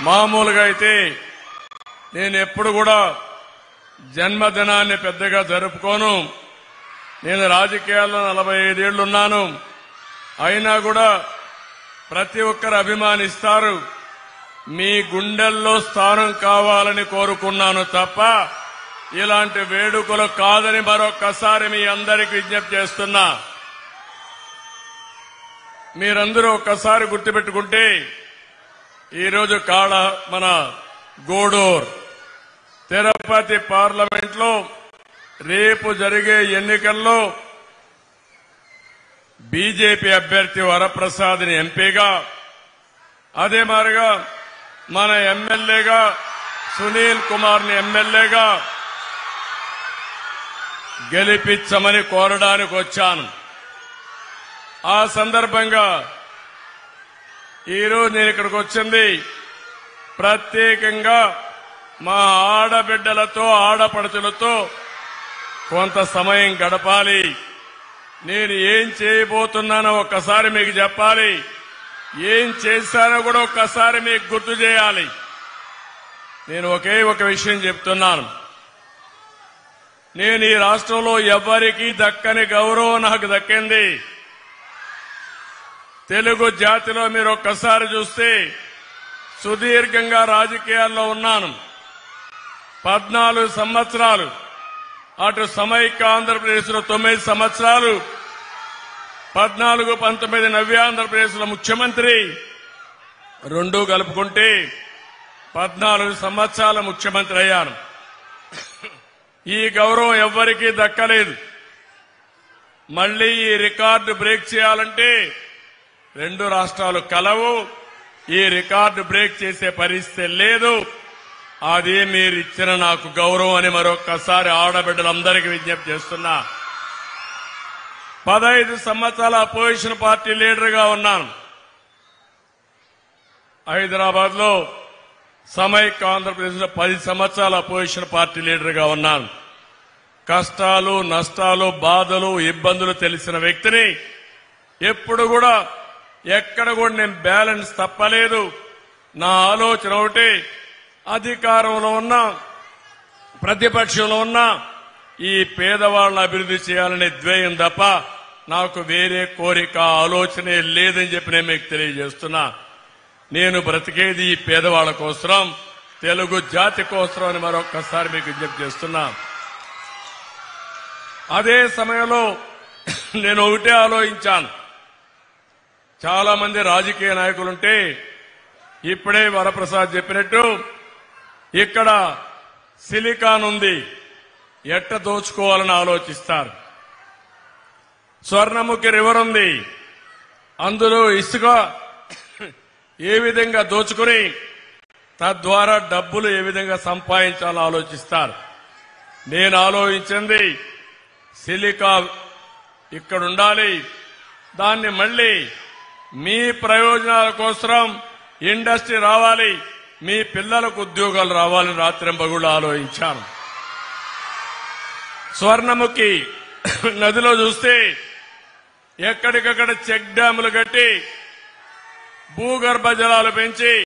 మామూలుగా అయితే నేను ఎప్పుడు కూడా జన్మదినాన్ని పెద్దగా జరుపుకోను. నేను రాజకీయాల్లో 45 ఏళ్లు ఉన్నాను. అయినా కూడా ప్రతి ఒక్కరు అభిమానిస్తారు. మీ గుండెల్లో స్థానం కావాలని కోరుకున్నాను తప్ప ఇలాంటి వేడుకలు కాదని మరొక్కసారి మీ అందరికీ విజ్ఞప్తి చేస్తున్నా. మీరందరూ ఒక్కసారి గుర్తుపెట్టుకుంటే ఈరోజు మన గూడూరు తిరుపతి పార్లమెంట్లో రేపు జరిగే ఎన్నికల్లో బీజేపీ అభ్యర్థి వరప్రసాద్ని ఎంపీగా, అదే మాదిరిగా మన ఎమ్మెల్యేగా సునీల్ కుమార్ని ఎమ్మెల్యేగా గెలిపించమని కోరడానికి వచ్చాను. ఆ సందర్భంగా ఈరోజు నేను ఇక్కడికి వచ్చింది ప్రత్యేకంగా మా ఆడబిడ్డలతో ఆడపడుచులతో కొంత సమయం గడపాలి. నేను ఏం చేయబోతున్నానో ఒక్కసారి మీకు చెప్పాలి. ఏం చేశానో కూడా ఒక్కసారి మీకు గుర్తు చేయాలి. నేను ఒకే ఒక విషయం చెప్తున్నాను. నేను ఈ రాష్ట్రంలో ఎవరికీ దక్కని గౌరవం నాకు దక్కింది. తెలుగు జాతిలో మీరు ఒక్కసారి చూస్తే సుదీర్ఘంగా రాజకీయాల్లో ఉన్నాను. 14 సంవత్సరాలు, అటు సమైక్య ఆంధ్రప్రదేశ్లో 9 సంవత్సరాలు, 14-19 నవ్య ఆంధ్రప్రదేశ్లో ముఖ్యమంత్రి, రెండూ కలుపుకుంటే 14 సంవత్సరాల ముఖ్యమంత్రి అయ్యాను. ఈ గౌరవం ఎవ్వరికీ దక్కలేదు. మళ్లీ ఈ రికార్డు బ్రేక్ చేయాలంటే 2 రాష్ట్రాలు కలవు. ఈ రికార్డు బ్రేక్ చేసే పరిస్థితి లేదు. అది మీరిచ్చిన నాకు గౌరవం అని మరొక్కసారి ఆడబిడ్డలందరికీ విజ్ఞప్తి చేస్తున్నా. 15 సంవత్సరాల అపోజిషన్ పార్టీ లీడర్గా ఉన్నాను. హైదరాబాద్ లో సమైక్య ఆంధ్రప్రదేశ్లో 10 సంవత్సరాల అపోజిషన్ పార్టీ లీడర్గా ఉన్నాను. కష్టాలు, నష్టాలు, బాధలు, ఇబ్బందులు తెలిసిన వ్యక్తిని. ఎప్పుడు కూడా ఎక్కడ కూడా నేను బ్యాలెన్స్ తప్పలేదు. నా ఆలోచన ఒకటి, అధికారంలో ఉన్నా ప్రతిపక్షంలో ఉన్నా ఈ పేదవాళ్ళని అభివృద్ధి చేయాలనే ధ్యేయం తప్ప నాకు వేరే కోరిక ఆలోచనే లేదని చెప్పి నేను మీకు తెలియజేస్తున్నా. నేను బ్రతికేది ఈ పేదవాళ్ల కోసం, తెలుగు జాతి కోసం అని మరొక్కసారి మీకు విజ్ఞప్తి చేస్తున్నా. అదే సమయంలో నేను ఒకటే ఆలోచించాను. చాలా మంది రాజకీయ నాయకులుంటే ఇప్పుడే వరప్రసాద్ చెప్పినట్టు ఇక్కడ సిలికాన్ ఉంది, ఎట్ట దోచుకోవాలని ఆలోచిస్తారు. స్వర్ణముఖి రివర్ ఉంది, అందులో ఇసుక ఏ విధంగా దోచుకుని తద్వారా డబ్బులు ఏ విధంగా సంపాదించాలని ఆలోచిస్తారు. నేను ఆలోచించింది సిలికా ఇక్కడ ఉండాలి, దాన్ని మళ్లీ మీ ప్రయోజనాల కోసం ఇండస్ట్రీ రావాలి, మీ పిల్లలకు ఉద్యోగాలు రావాలని రాత్రింబగళ్ళు ఆలోచించాను. స్వర్ణముఖి నదిలో చూస్తే ఎక్కడికక్కడ చెక్ డ్యాములు కట్టి భూగర్భ జలాలు పెంచి